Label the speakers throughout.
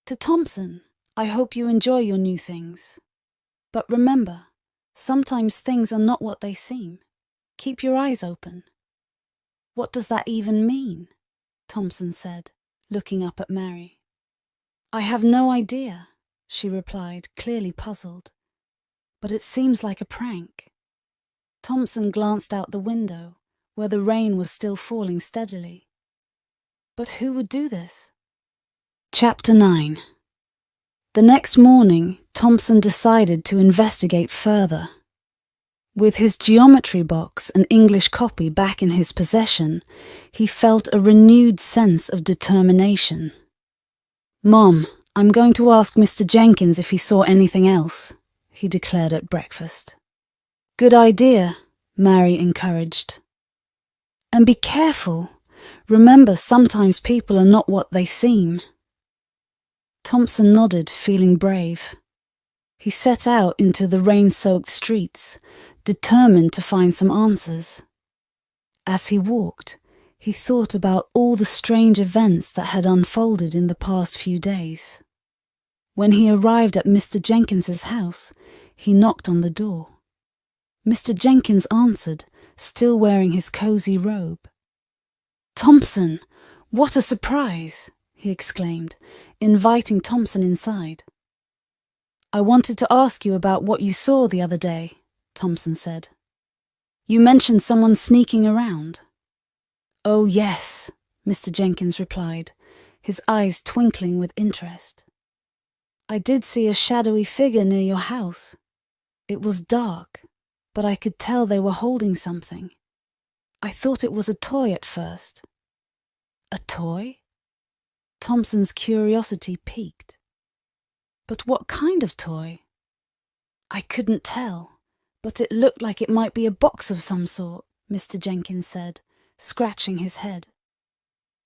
Speaker 1: To Thompson, I hope you enjoy your new things. But remember, sometimes things are not what they seem. Keep your eyes open. What does that even mean? Thompson said, looking up at Mary. I have no idea, she replied, clearly puzzled. But it seems like a prank. Thompson glanced out the window, where the rain was still falling steadily. But who would do this? Chapter 9. The next morning, Thompson decided to investigate further. With his geometry box and English copy back in his possession, he felt a renewed sense of determination. Mom, I'm going to ask Mr. Jenkins if he saw anything else, he declared at breakfast. Good idea, Mary encouraged. And be careful. Remember, sometimes people are not what they seem. Thompson nodded, feeling brave. He set out into the rain-soaked streets, determined to find some answers. As he walked, he thought about all the strange events that had unfolded in the past few days. When he arrived at Mr. Jenkins's house, he knocked on the door. Mr. Jenkins answered, still wearing his cozy robe. Thompson, what a surprise, he exclaimed, inviting Thompson inside. I wanted to ask you about what you saw the other day, Thompson said. You mentioned someone sneaking around. Oh, yes, Mr. Jenkins replied, his eyes twinkling with interest. I did see a shadowy figure near your house. It was dark, but I could tell they were holding something. I thought it was a toy at first. A toy? Thompson's curiosity piqued. But what kind of toy? I couldn't tell, but it looked like it might be a box of some sort, Mr. Jenkins said, scratching his head.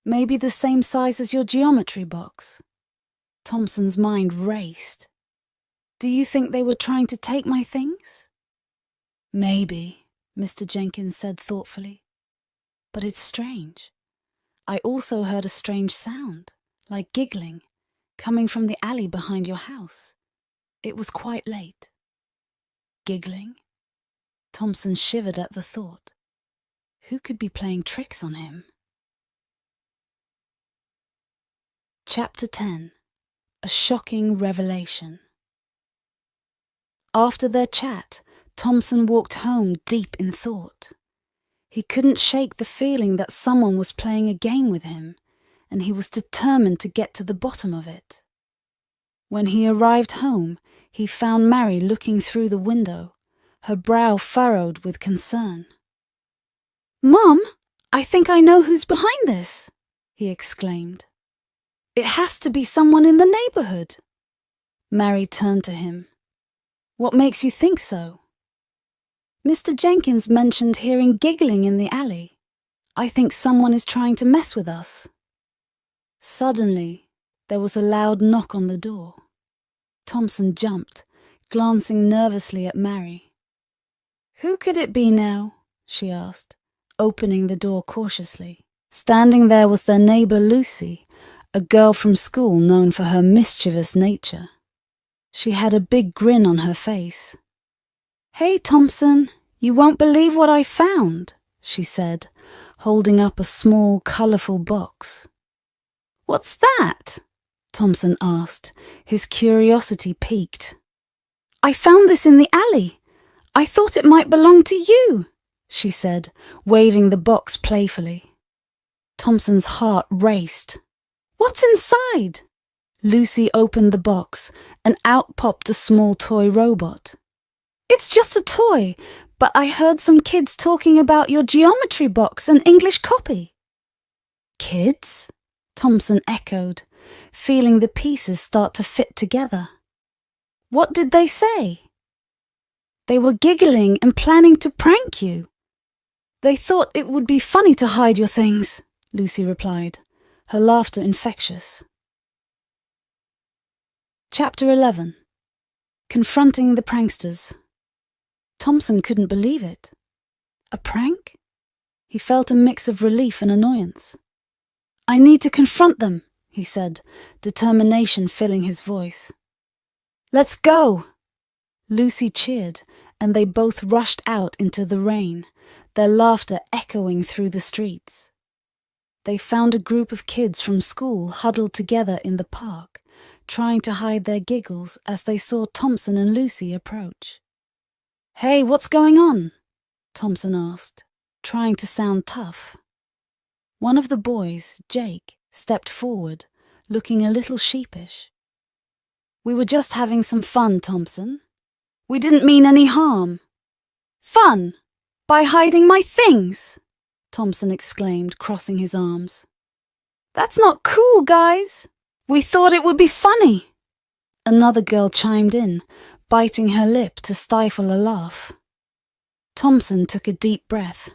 Speaker 1: Maybe the same size as your geometry box. Thompson's mind raced. Do you think they were trying to take my things? Maybe, Mr. Jenkins said thoughtfully. But it's strange. I also heard a strange sound, like giggling, coming from the alley behind your house. It was quite late. Giggling? Thompson shivered at the thought. Who could be playing tricks on him? Chapter 10. A shocking revelation. After their chat, Thompson walked home deep in thought. He couldn't shake the feeling that someone was playing a game with him, and he was determined to get to the bottom of it. When he arrived home, he found Mary looking through the window, her brow furrowed with concern. Mom, I think I know who's behind this, he exclaimed. It has to be someone in the neighborhood. Mary turned to him. What makes you think so? Mr. Jenkins mentioned hearing giggling in the alley. I think someone is trying to mess with us. Suddenly, there was a loud knock on the door. Thompson jumped, glancing nervously at Mary. Who could it be now? She asked, opening the door cautiously. Standing there was their neighbor Lucy, a girl from school known for her mischievous nature. She had a big grin on her face. Hey, Thompson, you won't believe what I found, she said, holding up a small, colourful box. What's that? Thompson asked, his curiosity piqued. I found this in the alley. I thought it might belong to you, she said, waving the box playfully. Thompson's heart raced. What's inside? Lucy opened the box, and out popped a small toy robot. It's just a toy, but I heard some kids talking about your geometry box and English copy. Kids? Thompson echoed, feeling the pieces start to fit together. What did they say? They were giggling and planning to prank you. They thought it would be funny to hide your things, Lucy replied, her laughter infectious. Chapter 11. Confronting the pranksters. Thompson couldn't believe it. A prank? He felt a mix of relief and annoyance. I need to confront them, he said, determination filling his voice. "Let's go!" Lucy cheered, and they both rushed out into the rain, their laughter echoing through the streets. They found a group of kids from school huddled together in the park, trying to hide their giggles as they saw Thompson and Lucy approach. "Hey, what's going on?" Thompson asked, trying to sound tough. One of the boys, Jake, stepped forward, looking a little sheepish. "We were just having some fun, Thompson. We didn't mean any harm." "Fun? By hiding my things?" Thompson exclaimed, crossing his arms. "That's not cool, guys. We thought it would be funny." Another girl chimed in, biting her lip to stifle a laugh. Thompson took a deep breath.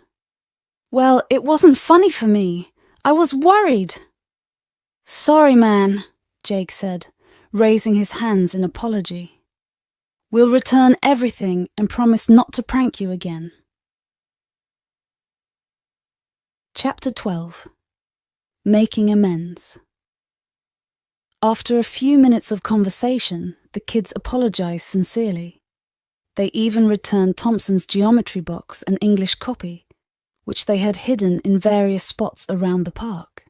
Speaker 1: "Well, it wasn't funny for me. I was worried." "Sorry, man," Jake said, raising his hands in apology. "We'll return everything and promise not to prank you again." Chapter 12. Making Amends. After a few minutes of conversation, the kids apologized sincerely. They even returned Thompson's geometry box and English copy, which they had hidden in various spots around the park.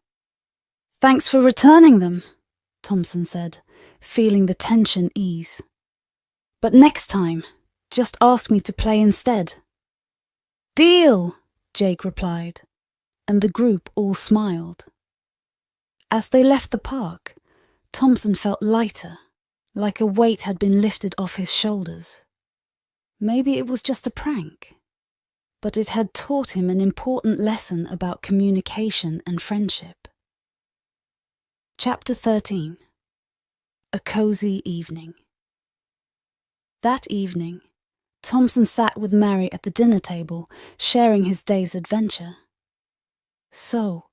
Speaker 1: "Thanks for returning them," Thompson said, feeling the tension ease. "But next time, just ask me to play instead." "Deal," Jake replied, and the group all smiled. As they left the park, Thompson felt lighter, like a weight had been lifted off his shoulders. Maybe it was just a prank, but it had taught him an important lesson about communication and friendship. Chapter 13. A Cozy Evening. That evening, Thompson sat with Mary at the dinner table, sharing his day's adventure. "So,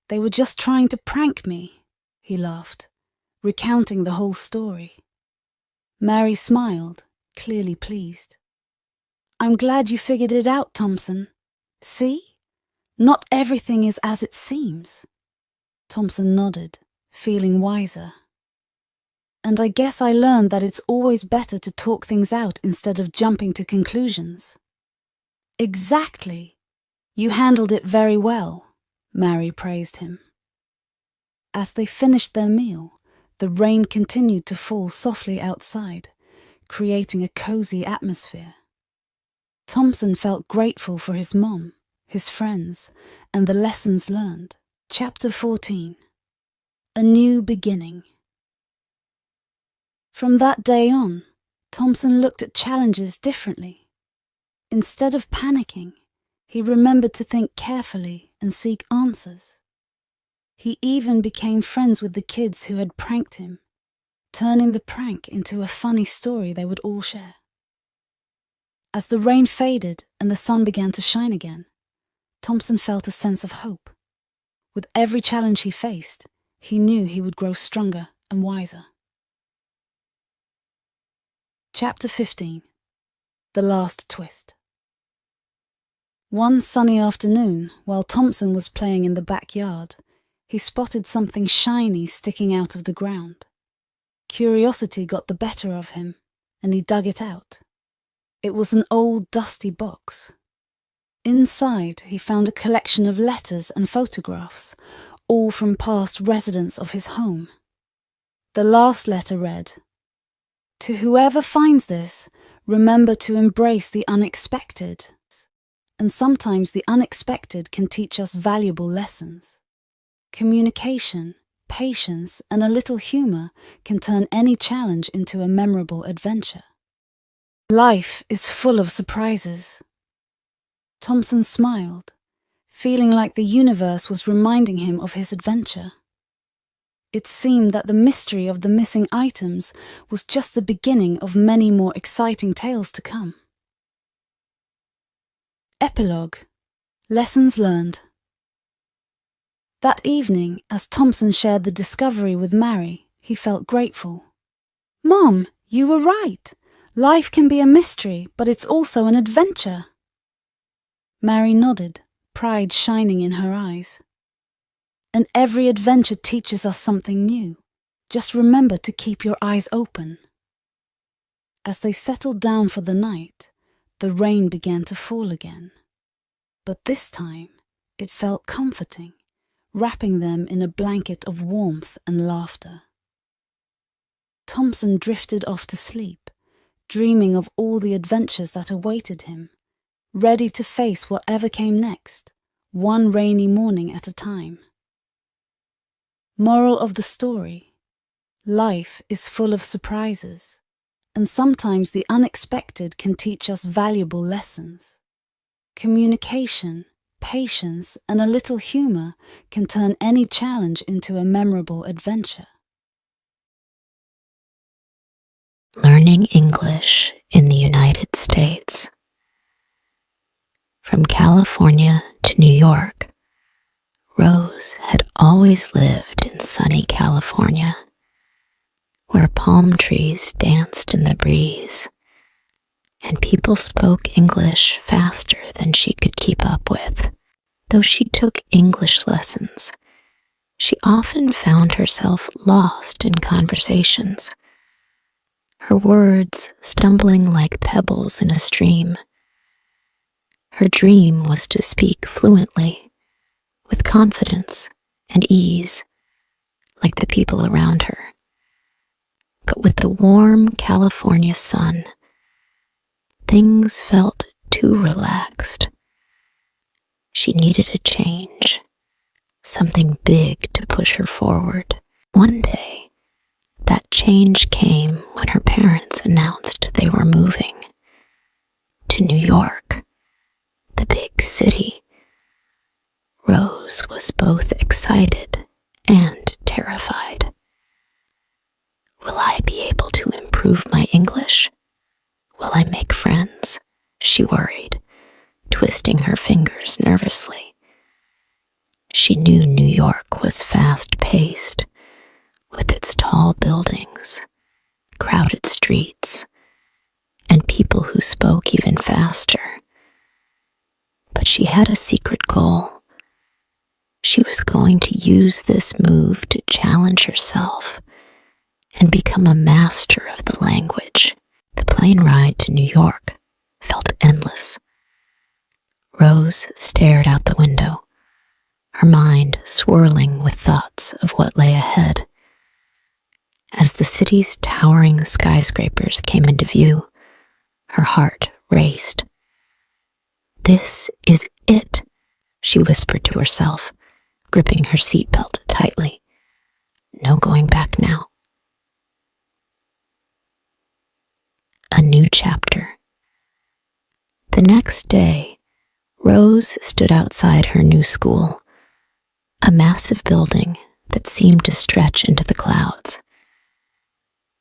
Speaker 1: they were just trying to prank me," he laughed, recounting the whole story. Mary smiled, clearly pleased. "I'm glad you figured it out, Thompson. See? Not everything is as it seems." Thompson nodded, feeling wiser. "And I guess I learned that it's always better to talk things out instead of jumping to conclusions." "Exactly. You handled it very well," Mary praised him. As they finished their meal, the rain continued to fall softly outside, creating a cozy atmosphere. Thompson felt grateful for his mom, his friends, and the lessons learned. Chapter 14. A New Beginning. From that day on, Thompson looked at challenges differently. Instead of panicking, he remembered to think carefully and seek answers. He even became friends with the kids who had pranked him, turning the prank into a funny story they would all share. As the rain faded and the sun began to shine again, Thompson felt a sense of hope. With every challenge he faced, he knew he would grow stronger and wiser. Chapter 15. The Last Twist. One sunny afternoon, while Thompson was playing in the backyard, he spotted something shiny sticking out of the ground. Curiosity got the better of him, and he dug it out. It was an old, dusty box. Inside, he found a collection of letters and photographs, all from past residents of his home. The last letter read, "To whoever finds this, remember to embrace the unexpected. And sometimes the unexpected can teach us valuable lessons. Communication, patience, and a little humor can turn any challenge into a memorable adventure. Life is full of surprises." Thompson smiled, feeling like the universe was reminding him of his adventure. It seemed that the mystery of the missing items was just the beginning of many more exciting tales to come. Epilogue. Lessons learned. That evening, as Thompson shared the discovery with Mary, he felt grateful. "Mom, you were right. Life can be a mystery, but it's also an adventure." Mary nodded, pride shining in her eyes. and every adventure teaches us something new. Just remember to keep your eyes open. As they settled down for the night, the rain began to fall again. But this time, it felt comforting, wrapping them in a blanket of warmth and laughter. Thompson drifted off to sleep, dreaming of all the adventures that awaited him, ready to face whatever came next, one rainy morning at a time. Moral of the story: life is full of surprises, and sometimes the unexpected can teach us valuable lessons. Communication, patience, and a little humor can turn any challenge into a memorable adventure.
Speaker 2: Learning English in the United States. From California to New York, Rose had always lived in sunny California, where palm trees danced in the breeze, and people spoke English faster than she could keep up with. Though she took English lessons, she often found herself lost in conversations, her words stumbling like pebbles in a stream. Her dream was to speak fluently, with confidence and ease, like the people around her. But with the warm California sun, things felt too relaxed. She needed a change, something big to push her forward. One day, that change came when her parents announced they were moving to New York, the big city. Rose was both excited and terrified. Will I be able to improve my English? Will I make friends? She worried, twisting her fingers nervously. She knew New York was fast-paced, with its tall buildings, crowded streets, and people who spoke even faster. But she had a secret goal. She was going to use this move to challenge herself and become a master of the language. The plane ride to New York felt endless. Rose stared out the window, her mind swirling with thoughts of what lay ahead. As the city's towering skyscrapers came into view, her heart raced. "This is it," she whispered to herself, gripping her seatbelt tightly. No going back now. A new chapter. The next day, Rose stood outside her new school, a massive building that seemed to stretch into the clouds.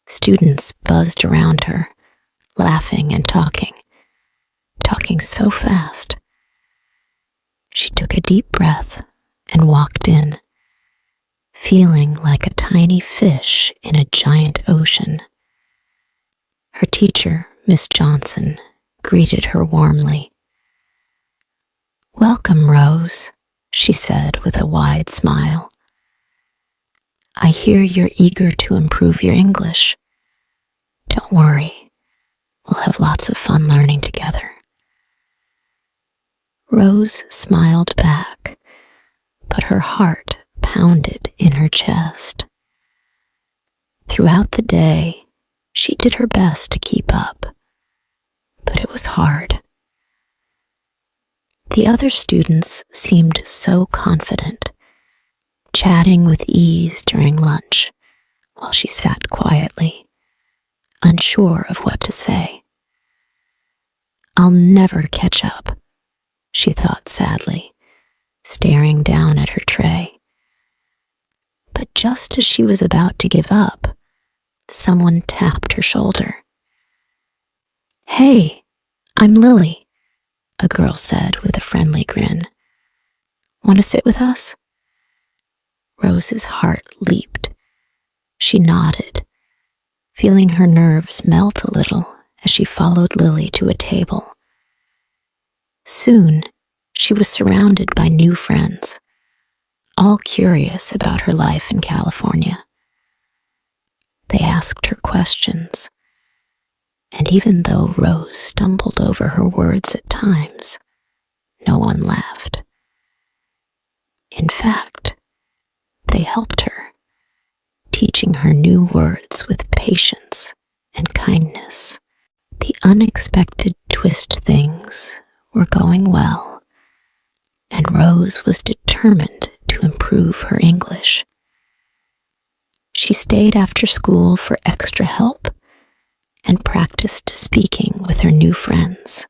Speaker 2: Students buzzed around her, laughing and talking so fast. She took a deep breath and walked in, feeling like a tiny fish in a giant ocean. Her teacher, Miss Johnson, greeted her warmly. "Welcome, Rose," she said with a wide smile. "I hear you're eager to improve your English. Don't worry, we'll have lots of fun learning together." Rose smiled back, but her heart pounded in her chest. Throughout the day, she did her best to keep up, but it was hard. The other students seemed so confident, chatting with ease during lunch, while she sat quietly, unsure of what to say. "I'll never catch up," she thought sadly, staring down at her tray. But just as she was about to give up, someone tapped her shoulder. "Hey, I'm Lily," a girl said with a friendly grin. "Want to sit with us?" Rose's heart leaped. She nodded, feeling her nerves melt a little as she followed Lily to a table. Soon, she was surrounded by new friends, all curious about her life in California. They asked her questions, and even though Rose stumbled over her words at times, no one laughed. In fact, they helped her, teaching her new words with patience and kindness. The unexpected twist things were going well, and Rose was determined to improve her English. She stayed after school for extra help and practiced speaking with her new friends.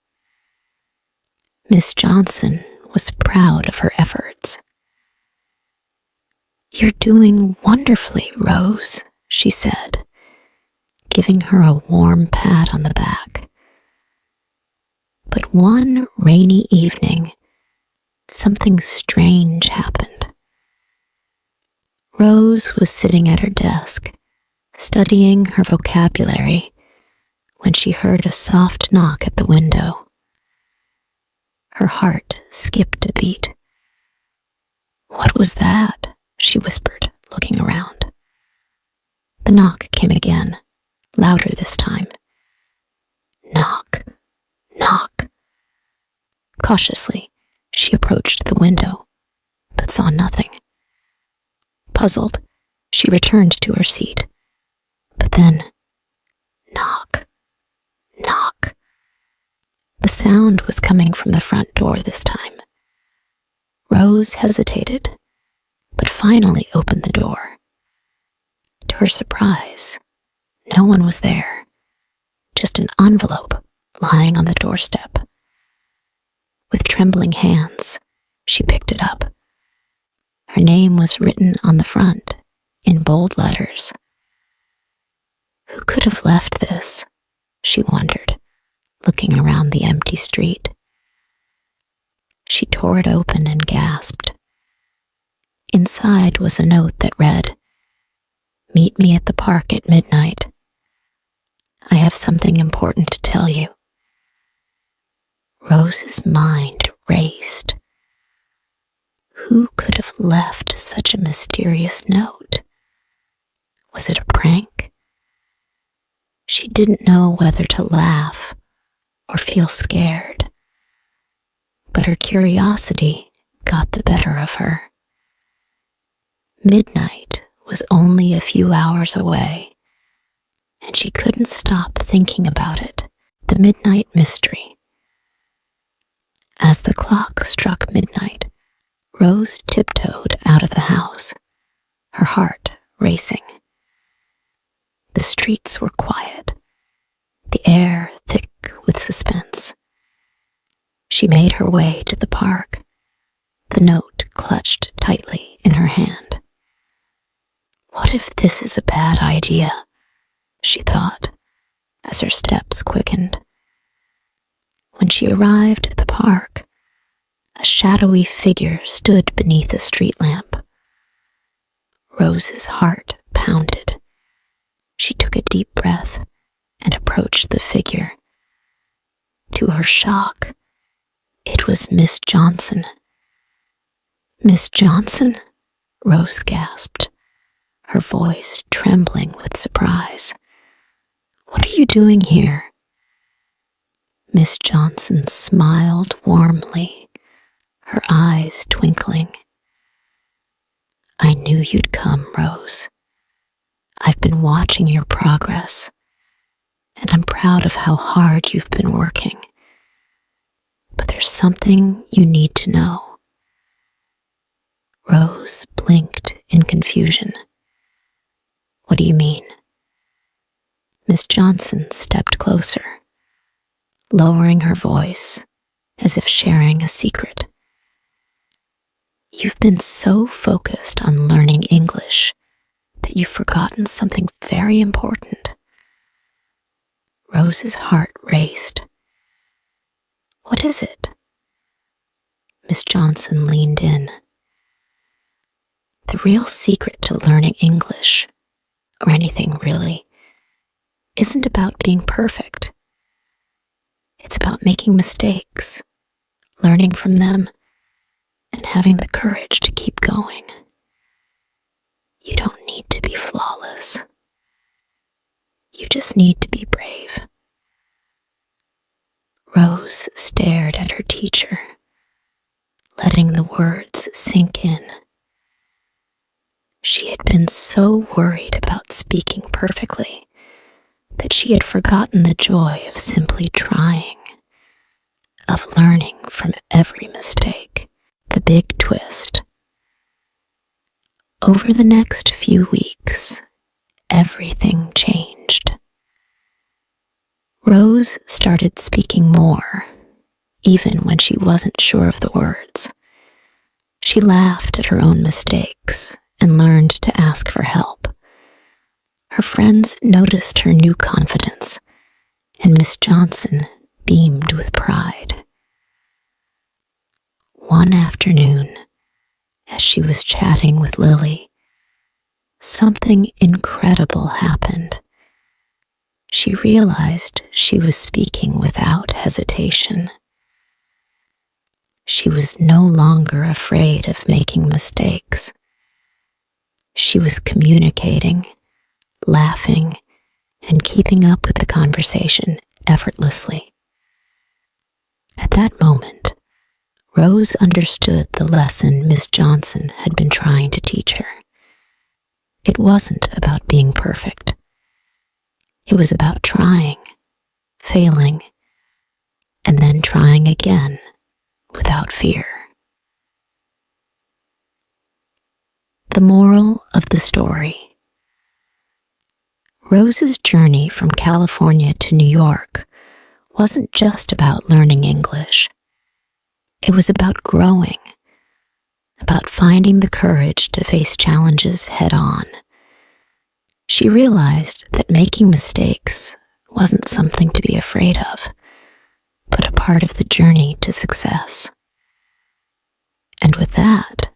Speaker 2: Miss Johnson was proud of her efforts. "You're doing wonderfully, Rose," she said, giving her a warm pat on the back. But one rainy evening, something strange happened. Rose was sitting at her desk, studying her vocabulary, when she heard a soft knock at the window. Her heart skipped a beat. "What was that?" she whispered, looking around. The knock came again, louder this time. Knock, knock. Cautiously, she approached the window, but saw nothing. Puzzled, she returned to her seat. But then, knock, knock. The sound was coming from the front door this time. Rose hesitated, but finally opened the door. To her surprise, no one was there, just an envelope lying on the doorstep. With trembling hands, she picked it up. Her name was written on the front, in bold letters. Who could have left this? She wondered, looking around the empty street. She tore it open and gasped. Inside was a note that read, "Meet me at the park at midnight. I have something important to tell you." Rose's mind raced. Who could have left such a mysterious note? Was it a prank? She didn't know whether to laugh or feel scared, but her curiosity got the better of her. Midnight was only a few hours away, and she couldn't stop thinking about it, the midnight mystery. As the clock struck midnight, Rose tiptoed out of the house, her heart racing. The streets were quiet, the air thick with suspense. She made her way to the park, the note clutched tightly in her hand. What if this is a bad idea? She thought, as her steps quickened. When she arrived at the park, a shadowy figure stood beneath a street lamp. Rose's heart pounded. She took a deep breath and approached the figure. To her shock, it was Miss Johnson. "Miss Johnson?" Rose gasped, her voice trembling with surprise. "What are you doing here?" Miss Johnson smiled warmly, her eyes twinkling. "I knew you'd come, Rose. I've been watching your progress, and I'm proud of how hard you've been working. But there's something you need to know." Rose blinked in confusion. "What do you mean?" Miss Johnson stepped closer, lowering her voice as if sharing a secret. "You've been so focused on learning English that you've forgotten something very important." Rose's heart raced. "What is it?" Miss Johnson leaned in. "The real secret to learning English, or anything really, isn't about being perfect. It's about making mistakes, learning from them, and having the courage to keep going. You don't need to be flawless. You just need to be brave. Rose stared at her teacher, letting the words sink in. She had been so worried about speaking perfectly that she had forgotten the joy of simply trying, of learning from every mistake. The big twist. Over the next few weeks, everything changed. Rose started speaking more, even when she wasn't sure of the words. She laughed at her own mistakes and learned to ask for help. Her friends noticed her new confidence, and Miss Johnson beamed with pride. One afternoon, as she was chatting with Lily, something incredible happened. She realized she was speaking without hesitation. She was no longer afraid of making mistakes. She was communicating, laughing, and keeping up with the conversation effortlessly. At that moment, Rose understood the lesson Miss Johnson had been trying to teach her. It wasn't about being perfect. It was about trying, failing, and then trying again without fear. The moral of the story. Rose's journey from California to New York wasn't just about learning English. It was about growing, about finding the courage to face challenges head on. She realized that making mistakes wasn't something to be afraid of, but a part of the journey to success. And with that,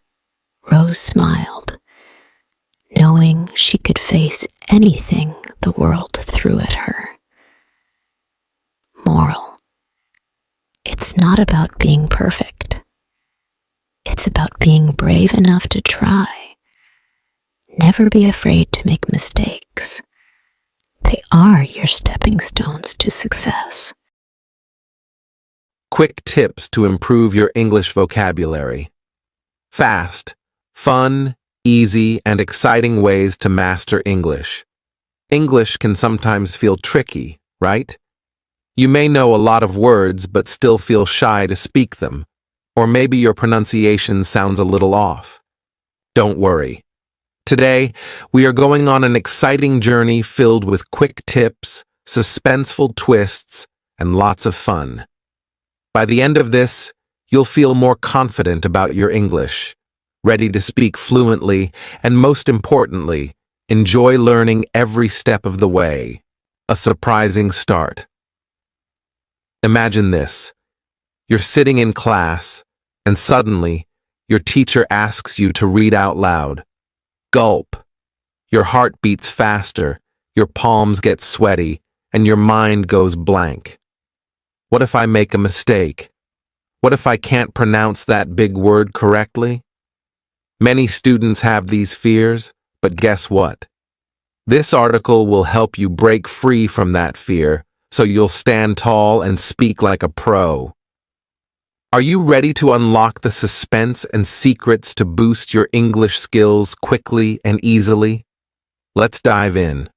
Speaker 2: Rose smiled, knowing she could face anything the world threw at her. Moral: it's not about being perfect. It's about being brave enough to try. Never be afraid to make mistakes. They are your stepping stones to success.
Speaker 3: Quick tips to improve your English vocabulary. Fast, fun, easy, and exciting ways to master English. English can sometimes feel tricky, right? You may know a lot of words but still feel shy to speak them, or maybe your pronunciation sounds a little off. Don't worry. Today, we are going on an exciting journey filled with quick tips, suspenseful twists, and lots of fun. By the end of this, you'll feel more confident about your English, ready to speak fluently, and most importantly, enjoy learning every step of the way. A surprising start. Imagine this. You're sitting in class, and suddenly, your teacher asks you to read out loud. Gulp. Your heart beats faster, your palms get sweaty, and your mind goes blank. What if I make a mistake? What if I can't pronounce that big word correctly? Many students have these fears, but guess what? This article will help you break free from that fear, so you'll stand tall and speak like a pro. Are you ready to unlock the suspense and secrets to boost your English skills quickly and easily? Let's dive in.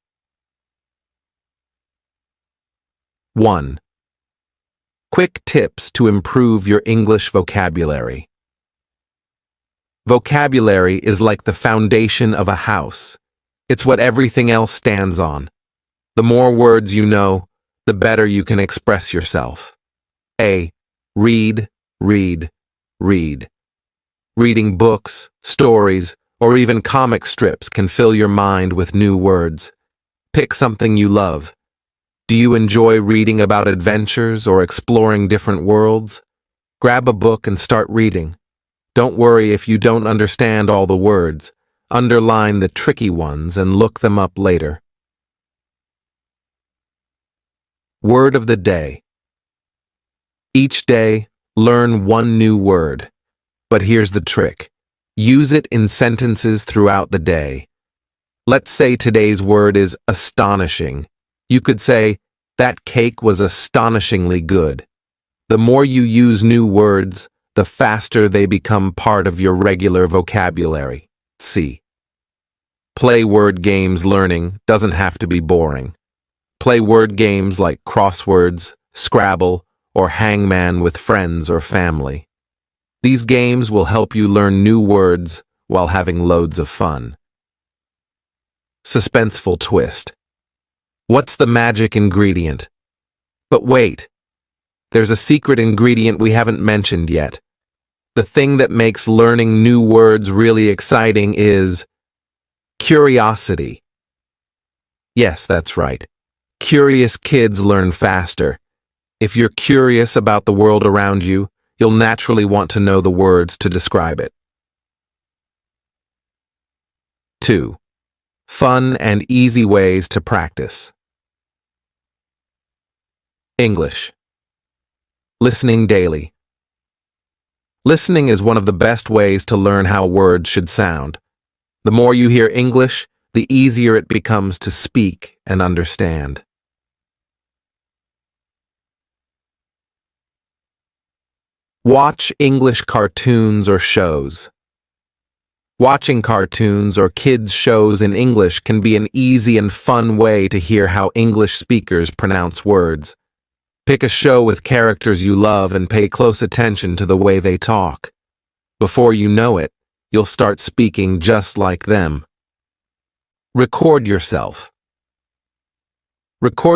Speaker 3: 1. Quick tips to improve your English vocabulary. Vocabulary is like the foundation of a house. It's what everything else stands on. The more words you know, the better you can express yourself. A. Read, read, read. Reading books, stories, or even comic strips can fill your mind with new words. Pick something you love. Do you enjoy reading about adventures or exploring different worlds? Grab a book and start reading. Don't worry if you don't understand all the words. Underline the tricky ones and look them up later. Word of the day. Each day, learn one new word. But here's the trick. Use it in sentences throughout the day. Let's say today's word is astonishing. You could say, that cake was astonishingly good. The more you use new words, the faster they become part of your regular vocabulary. C. Play word games. Learning doesn't have to be boring. Play word games like crosswords, Scrabble, or Hangman with friends or family. These games will help you learn new words while having loads of fun. Suspenseful twist. What's the magic ingredient? But wait, there's a secret ingredient we haven't mentioned yet. The thing that makes learning new words really exciting is curiosity. Yes, that's right. Curious kids learn faster. If you're curious about the world around you, you'll naturally want to know the words to describe it. 2. Fun and easy ways to practice. English. Listening daily. Listening is one of the best ways to learn how words should sound. The more you hear English, the easier it becomes to speak and understand. Watch English cartoons or shows. Watching cartoons or kids' shows in English can be an easy and fun way to hear how English speakers pronounce words. Pick a show with characters you love and pay close attention to the way they talk. Before you know it, you'll start speaking just like them. Record yourself. Record